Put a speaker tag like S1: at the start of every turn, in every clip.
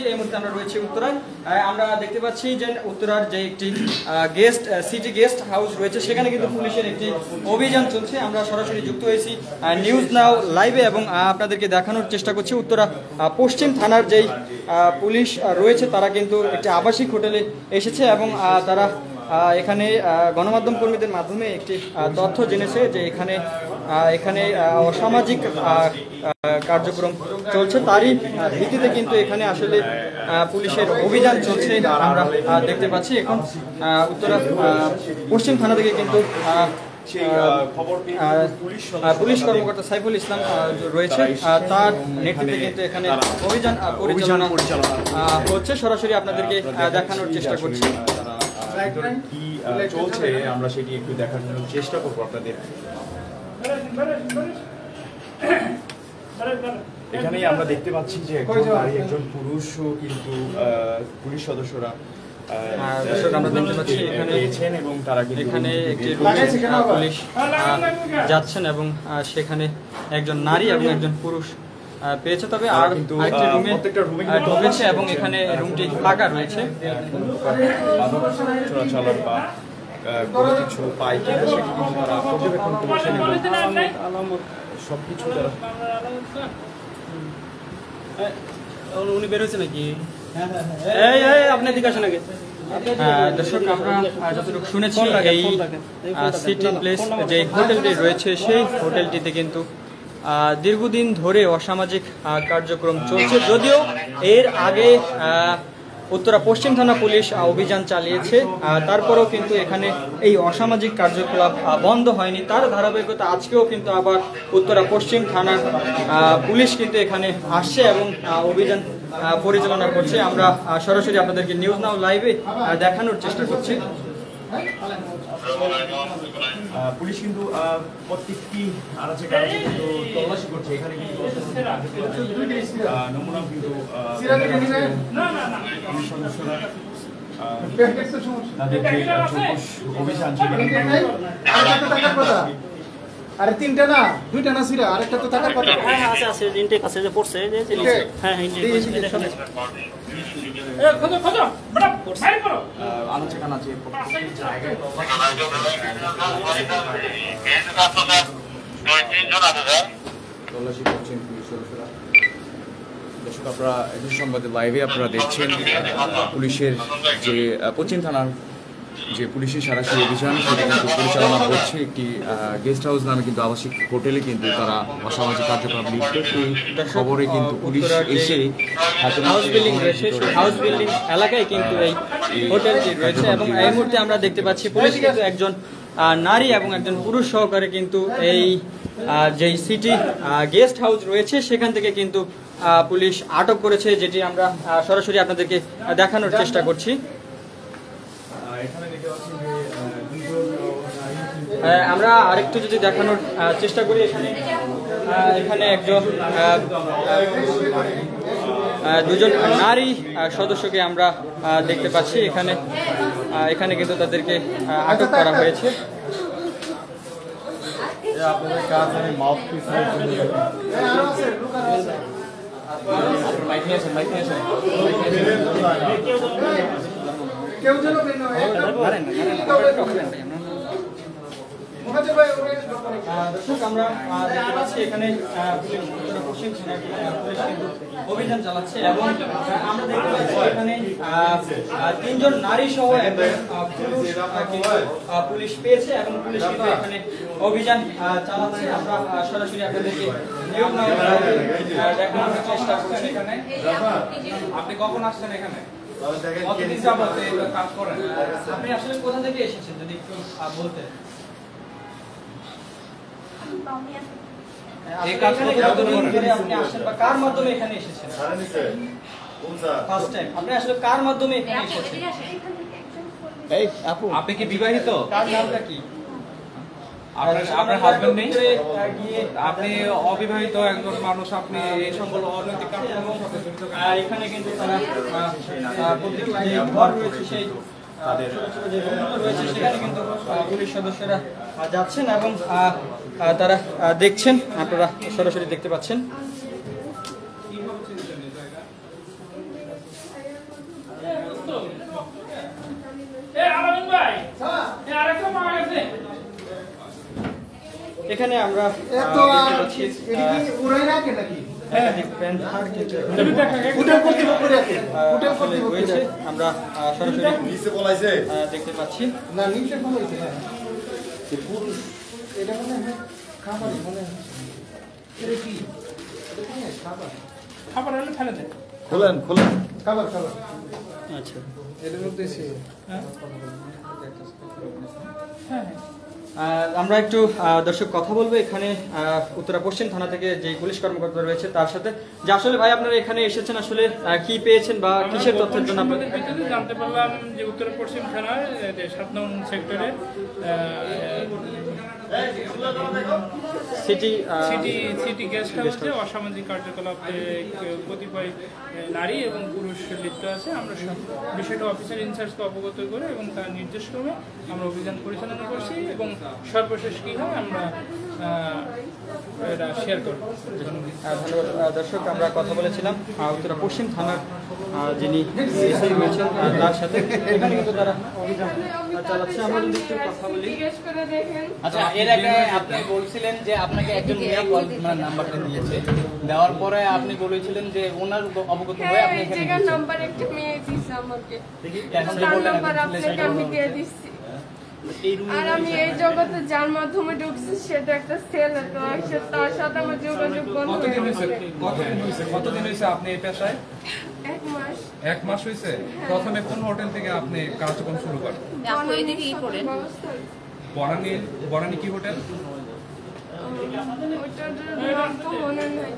S1: এই মুহূর্তে আমরা রয়েছি উত্তরায়। আমরা দেখতে পাচ্ছি যে উত্তরার যে একটি সিটি গেস্ট হাউস রয়েছে সেখানে কিন্তু পুলিশের একটি অভিযান চলছে। আমরা সরাসরি যুক্ত হয়েছি নিউজ নাও লাইভে এবং আপনাদেরকে দেখানোর চেষ্টা করছি উত্তরা পশ্চিম থানার যেই পুলিশ রয়েছে তারা কিন্তু একটি আবাসিক হোটেলে এসেছে এবং তারা এখানে গণমাধ্যম কর্মীদের মাধ্যমে একটি তথ্য জেনেছে যে এখানে অসামাজিক কার্যক্রম চলছে, তারই ভিত্তিতে কিন্তু এখানে আসলে পুলিশের অভিযান চলছে আমরা দেখতে পাচ্ছি। এখন উত্তরা পশ্চিম থানা থেকে কিন্তু পুলিশ কর্মকর্তা সাইফুল ইসলাম রয়েছে, তার নেতৃত্বে কিন্তু এখানে অভিযান পরিচালনা হচ্ছে। সরাসরি আপনাদেরকে দেখানোর চেষ্টা করছি
S2: কি চলছে, আমরা সেটি একটু দেখানোর চেষ্টা করবো আপনাদের। এখানেই আমরা দেখতে পাচ্ছি যে একজন পুরুষও কিন্তু পুলিশ সদস্যরা এবং তারা
S1: এখানে একটি পুলিশ যাচ্ছেন এবং সেখানে একজন নারী এবং একজন পুরুষ পেয়েছে, তবে আর আরেকটি রুমে ঢুকেছে এবং এখানে রুমটি ফাঁকা রয়েছে।
S2: চলাচল বা কোনো কিছু পাই কিনা সেটি কিন্তু তারা পর্যবেক্ষণ করছেন এবং সবকিছু তারা
S1: উনি বের হয়েছে নাকি আপনি দিকে আসেন আগে। দর্শক, আমরা যতটুকু শুনেছি এই সিটি প্লেস যে হোটেলটি রয়েছে সেই হোটেলটিতে কিন্তু দীর্ঘদিন ধরে অসামাজিক কার্যক্রম চলছে, যদিও এর আগে উত্তরা পশ্চিম থানা পুলিশ অভিযান চালিয়েছে, তারপরেও কিন্তু এখানে এই অসামাজিক কার্যকলাপ বন্ধ হয়নি। তার ধারাবাহিকতা আজকেও কিন্তু আবার উত্তরা পশ্চিম থানার পুলিশ কিন্তু এখানে আসছে এবং অভিযান পরিচালনা করছে। আমরা সরাসরি আপনাদেরকে নিউজ নাও লাইভে দেখানোর চেষ্টা করছি।
S2: পুলিশ কিন্তু প্রত্যেকটি আনাচে কানাচে কিন্তু তল্লাশি করছে। এখানে কিন্তু নমুনা কিন্তু পুলিশ সদস্যরা তাদের যে অভিযান
S3: আরে তিনটা না দুইটা না ছিল, আরেকটা তো থাকার কথা।
S1: হ্যাঁ আছে আছে ইনটেক আছে যে পড়ছে যে হ্যাঁ ইনটেক খোঁজো খোঁজো বড় ফাইল করো
S2: আনাচে কানাচে প্রত্যেকটি জায়গায় তল্লাশি করছেন পুলিশ সদস্যরা। দর্শক, আপনারা একই সংবাদে লাইভে আপনারা দেখছেন পুলিশের যে পশ্চিম থানার যে পুলিশের সরাসরি অভিযান সেটা কিন্তু পরিচালনা করছে একটি গেস্ট হাউস নামে কিন্তু আবাসিক হোটেলে কিন্তু তারা অসামাজিক কার্যকলাপ লিপ্ত। এই খবরে কিন্তু পুলিশ এসে
S1: হাউস বিল্ডিং রয়েছে, হাউস বিল্ডিং এলাকায় কিন্তু এই হোটেলটি রয়েছে এবং এই মুহূর্তে আমরা দেখতে পাচ্ছি পুলিশ কিন্তু একজন নারী এবং একজন পুরুষ সহকারে কিন্তু এই যেই সিটি গেস্ট হাউস রয়েছে সেখান থেকে কিন্তু পুলিশ আটক করেছে, যেটি আমরা সরাসরি আপনাদেরকে দেখানোর চেষ্টা করছি। আমরা আরেকটু যদি দেখানোর চেষ্টা করি, এখানে একজন দুজন নারী সদস্যকে আমরা দেখতে পাচ্ছি। এখানে কিন্তু তাদেরকে আটক করা হয়েছে।
S2: আপনাদের কাজ আমি মাউথ পিস
S3: কেউ যেন
S1: দর্শক, আমরা দেখতে পাচ্ছি এখানে পশ্চিম থানার পুলিশ কিন্তু অভিযান চালাচ্ছে এবং আমরা দেখতে পাচ্ছি এখানে তিনজন নারী সহ একজন পুরুষ পুলিশ পেয়েছে এবং পুলিশ কিন্তু এখানে অভিযান চালাচ্ছে। আমরা সরাসরি আপনাদেরকে নিয়োগ দেখানোর চেষ্টা করছি।
S4: আপনি কখন আসছেন এখানে?
S1: কতদিন যাবত কাজ করেন? আপনি আসলে কোথা থেকে এসেছেন যদি একটু বলতেন। এই কাজ কতদিন ধরে আপনি আসছেন বা কার মাধ্যমে এখানে এসেছেন? First time. আপনি আসলে কার মাধ্যমে এখানে এসেছেন?
S4: এই আপু, আপনি কি বিবাহিত?
S1: কার নামটা কি?
S4: আপনার হাজবেন্ড নেই? আপনি অবিবাহিত একজন মানুষ, আপনি এই সকল অনৈতিক কার্যক্রমের সাথে জড়িত।
S1: এখানে কিন্তু তারা প্রত্যেকটি যে ঘর রয়েছে সেই যে রুমগুলো রয়েছে সেখানে কিন্তু পুলিশ সদস্যরা যাচ্ছেন এবং তারা দেখছেন, আপনারা সরাসরি দেখতে পাচ্ছেন। এখানে আমরা
S3: এত
S1: দেখতে পাচ্ছি
S3: এটা কি উড়াই রাখে নাকি
S1: একাধিক প্যান্থার কিন্তু
S3: হোটেল কর্তৃপক্ষ রাখে হোটেল
S1: আসলে
S3: কর্তৃপক্ষ
S1: রয়েছে।
S3: রাখে।
S1: আমরা সরাসরি দেখতে পাচ্ছি।
S3: না নিচে ফোন হয়েছে হ্যাঁ পুরুষ এটা মনে হয় খাবারই মনে হয় এটা কি এটা কি খাবার
S4: খাবার হলে ফেলে দেন।
S5: খোলেন খোলেন
S3: খাবার খাবার
S1: আচ্ছা,
S3: এটার মধ্যে সে
S1: আমরা একটু দর্শক কথা বলবো এখানে উত্তরা পশ্চিম থানা থেকে যে পুলিশ কর্মকর্তা রয়েছে তার সাথে, যে আসলে ভাই আপনারা এখানে এসেছেন আসলে কি পেয়েছেন বা কিসের তথ্যের জন্য
S4: আমাদের ভিতরে জানতে পারলাম যে উত্তর পশ্চিম থানার যে 7 নং সেক্টরে সিটি গেস্ট হাউসে অসামাজিক কার্যকলাপে কতিপয় নারী এবং পুরুষ লিপ্ত আছে। আমরা বিষয়টা অফিসার ইনচার্জকে অবগত করে এবং তার নির্দেশক্রমে আমরা অভিযান পরিচালনা করছি এবং সর্বশেষ কি হয় আমরা এটা শেয়ার করব।
S1: ধন্যবাদ দর্শক, আমরা কথা বলেছিলাম উত্তরা পশ্চিম থানার যিনি এসআই রয়েছেন তার সাথে, এখানে কিন্তু তারা অভিযান চালাচ্ছে। আমরা যদি একটু কথা বলি।
S6: আচ্ছা, এর আগে আপনি বলছিলেন যে আপনাকে একজন মেয়ে কল মানে নাম্বারটা দিয়েছে, দেওয়ার পরে আপনি বলেছিলেন যে ওনার অবগত হয়ে আপনি এখানে
S7: জায়গার নাম্বার একটা মেয়ে দিয়েছে আমাকে,
S6: এখন যে
S7: তার
S6: বললেন
S7: নাম্বার আপনাকে আমি দিয়ে দিচ্ছি। আর আমি এই জগতে যার মাধ্যমে ঢুকছি সেটা একটা ছেলে, তো তার সাথে আমার যোগাযোগ বন্ধ হয়ে গেছে।
S4: কতদিন হয়েছে আপনি এই পেশায়?
S7: 1 মাস।
S4: 1 মাস হয়েছে। প্রথমে কোন হোটেল থেকে আপনি কার্যক্রম শুরু করেন? বনানী কি হোটেল?
S7: ওটার নাম তো মনে নাই।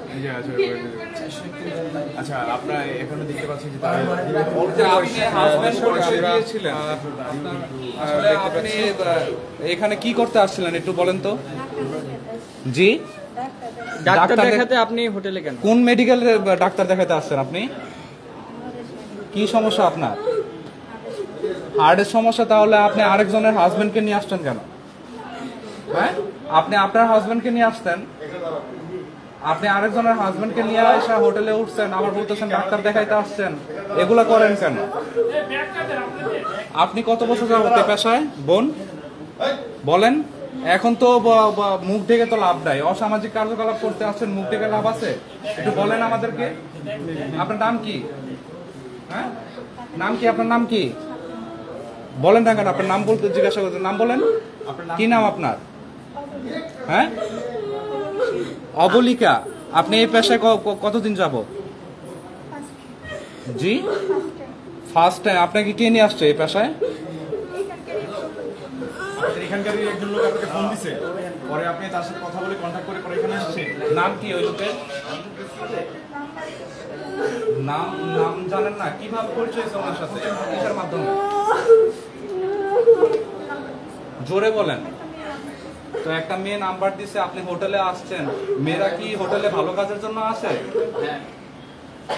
S2: আচ্ছা, আপনারা এখানে দেখতে পাচ্ছেন যে তারা
S4: আপনি হাজবেন্ড পরিচয় দিয়েছিলেন। আসলে আপনি এখানে কি করতে আসছিলেন একটু বলেন তো? জি,
S1: ডাক্তার
S4: ডাক্তার
S1: দেখাতে আপনি হোটেলে কেন?
S4: কোন মেডিকেল ডাক্তার দেখাতে আসছেন আপনি? কি সমস্যা আপনার? হার্টের সমস্যা। তাহলে আপনি আরেকজনের হাজবেন্ডকে নিয়ে আসছেন কেন? হ্যাঁ, আপনি আপনার হাজবেন্ডকে নিয়ে আসতেন, আপনি আরেকজনের হাজবেন্ডকে নিয়ে এসে হোটেলে উঠছেন, আবার বলতেছেন ডাক্তার দেখাইতে আসছেন। এগুলা করেন কেন? আপনি কত বছর যাবত এই পেশায় বোন বলেন? এখন তো মুখ ঢেকে তো লাভ নাই। অসামাজিক কার্যকলাপ করতে আসছেন, মুখ ঢেকে লাভ আছে? একটু বলেন আমাদেরকে। আপনার নাম কি? হ্যাঁ, নাম কি? আপনার নাম কি বলেন না কেন? আপনার নাম বলতে জিজ্ঞাসা করতে, নাম বলেন। কি নাম আপনার? হ্যাঁ, অবলিকা। আপনি এই পেশায় কতদিন যাব? জি, ফার্স্ট টাইম। আপনাকে কে নিয়ে আসছে এই পেশায়?
S5: এখানকার একজন লোক আপনাকে ফোন দিছে, পরে আপনি তার সাথে কথা বলে কন্ট্যাক্ট করে পরে এখানে আসছেন।
S4: নাম কি ওই লোকের? নাম নাম জানেন না? কিভাবে পরিচয় হয়েছে ওনার সাথে? কিসের মাধ্যমে? জোরে বলেন। তো একটা মেয়ে নাম্বার দিছে, আপনি হোটেলে আসছেন। মেয়েরা কি হোটেলে ভালো কাজের জন্য আসে?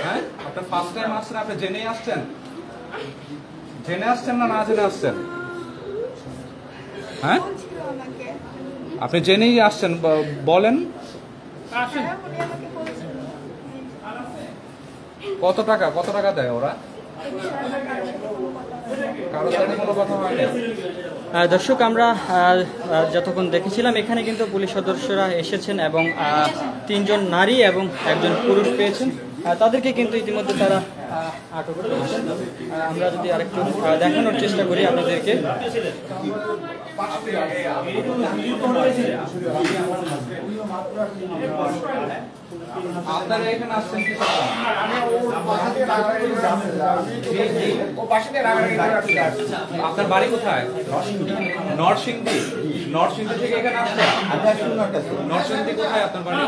S4: হ্যাঁ, আপনি ফার্স্ট টাইম আসছেন, আপনি জেনেই আসছেন? জেনে আসছেন না না জেনে আসছেন? হ্যাঁ, আপনি জেনেই আসছেন। বলেন কত টাকা দেয় ওরা? কারোর সাথে কোনো কথা হয়নি?
S1: দর্শক, আমরা যতক্ষণ দেখেছিলাম এখানে কিন্তু পুলিশ সদস্যরা এসেছেন এবং 3 জন নারী এবং 1 জন পুরুষ পেয়েছেন। তাদেরকে কিন্তু ইতিমধ্যে তারা আটক করেছেন। আমরা যদি আরেকটু দেখানোর চেষ্টা করি আপনাদেরকে।
S4: আপনারা এখানে আসছেন কি? আপনার বাড়ি কোথায়? নরসিংদী। নরসিংদী থেকে এখানে আসছেন? নরসিংদী কোথায় আপনার বাড়ি?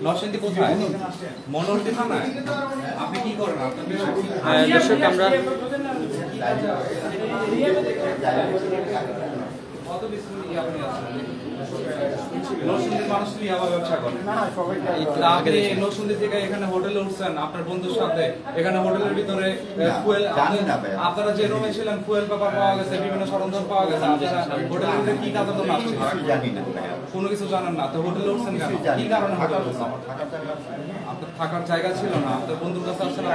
S4: নরসিংদী কোথায়? মনোহরদী থানায়। আপনি কি করেন? আপনার
S1: দর্শক, আমরা
S4: কত বিস্কুট আপনি আছেন? নরসিংদীর মানুষ কি আবার ব্যবসা করে? আপনি নরসিংদী থেকে এখানে হোটেলে উঠছেন আপনার বন্ধুর সাথে। এখানে হোটেলের ভিতরে ফুয়েল, আপনারা যে রুমে ছিলেন ফুয়েল পেপার পাওয়া গেছে, বিভিন্ন সরঞ্জাম পাওয়া গেছে। হোটেলের ভিতরে কি কাজের জন্য আসছেন? কোনো কিছু জানেন না, তো হোটেলে উঠছেন কেন? কি কারণে হোটেলে উঠছেন? আপনার থাকার জায়গা ছিল না, আপনার বন্ধুর কাছে আসছেন,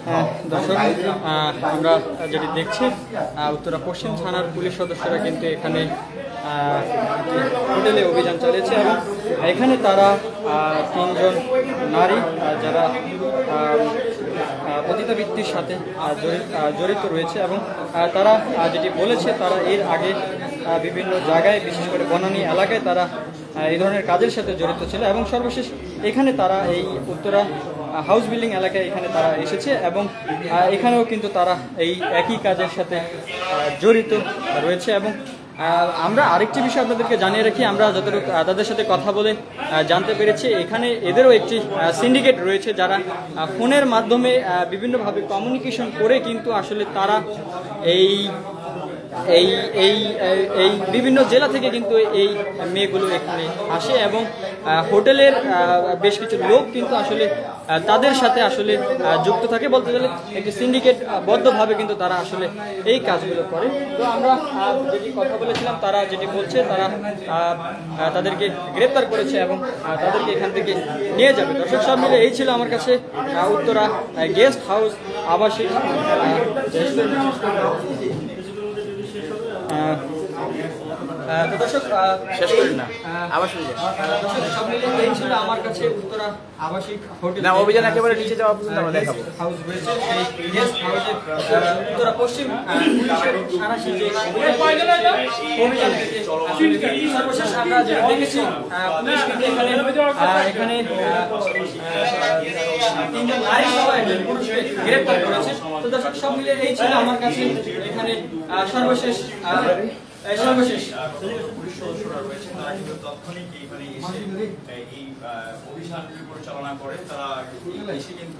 S1: হ্যাঁ, দর্শক আমরা যেটি দেখছি উত্তরা পশ্চিম থানার পুলিশ সদস্যরা কিন্তু এখানে হোটেলে অভিযান চালিয়েছে এবং এখানে তারা 3 জন নারী যারা পতিতাবৃত্তির সাথে জড়িত রয়েছে এবং তারা যেটি বলেছে তারা এর আগে বিভিন্ন জায়গায় বিশেষ করে বনানী এলাকায় তারা এই ধরনের কাজের সাথে জড়িত ছিল এবং সর্বশেষ এখানে তারা এই উত্তরা হাউস বিল্ডিং এলাকায় এখানে তারা এসেছে এবং এখানেও কিন্তু তারা এই একই কাজের সাথে জড়িত রয়েছে এবং আমরা আরেকটি বিষয় আপনাদেরকে জানিয়ে রাখি, আমরা যতটুকু তাদের সাথে কথা বলে জানতে পেরেছি এখানে এদেরও একটি সিন্ডিকেট রয়েছে যারা ফোনের মাধ্যমে বিভিন্নভাবে কমিউনিকেশন করে কিন্তু আসলে তারা এই এই এই এই বিভিন্ন জেলা থেকে কিন্তু এই মেয়েগুলো এখানে আসে এবং হোটেলের বেশ কিছু লোক কিন্তু আসলে তাদের সাথে আসলে যুক্ত থাকে, বলতে গেলে একটি সিন্ডিকেট বদ্ধভাবে কিন্তু তারা আসলে এই কাজগুলো করে। তো আমরা যেটি কথা বলেছিলাম তারা যেটি বলছে তারা তাদেরকে গ্রেপ্তার করেছে এবং তাদেরকে এখান থেকে নিয়ে যাবে। দর্শক সব মিলে এই ছিল আমার কাছে উত্তরা গেস্ট হাউস আবাসিক তো দর্শক
S2: শেষ করেন না, আবার শুনে যান।
S1: দর্শক সব মিলে এই ছিল আমার কাছে উত্তরা আবাসিক হোটেল
S2: না, অভিযান একেবারে নিচে যাওয়া পর্যন্ত আমরা দেখাবো।
S1: হাউস রয়েছে সেই গেস্ট হাউসে উত্তরা পশ্চিম পুলিশের সারাশি যে অভিযান থেকে সর্বশেষ আমরা যেটা দেখেছি পুলিশ কিন্তু এখানে 3 জন নারী সহ একজন পুরুষকে গ্রেপ্তার করেছে। তো দর্শক সব মিলে এই ছিল আমার কাছে এখানে সর্বশেষ
S5: পুলিশ সদস্যরা রয়েছে তারা কিন্তু তাৎক্ষণিক এখানে এসে এই অভিযান পরিচালনা করে, তারা এসে কিন্তু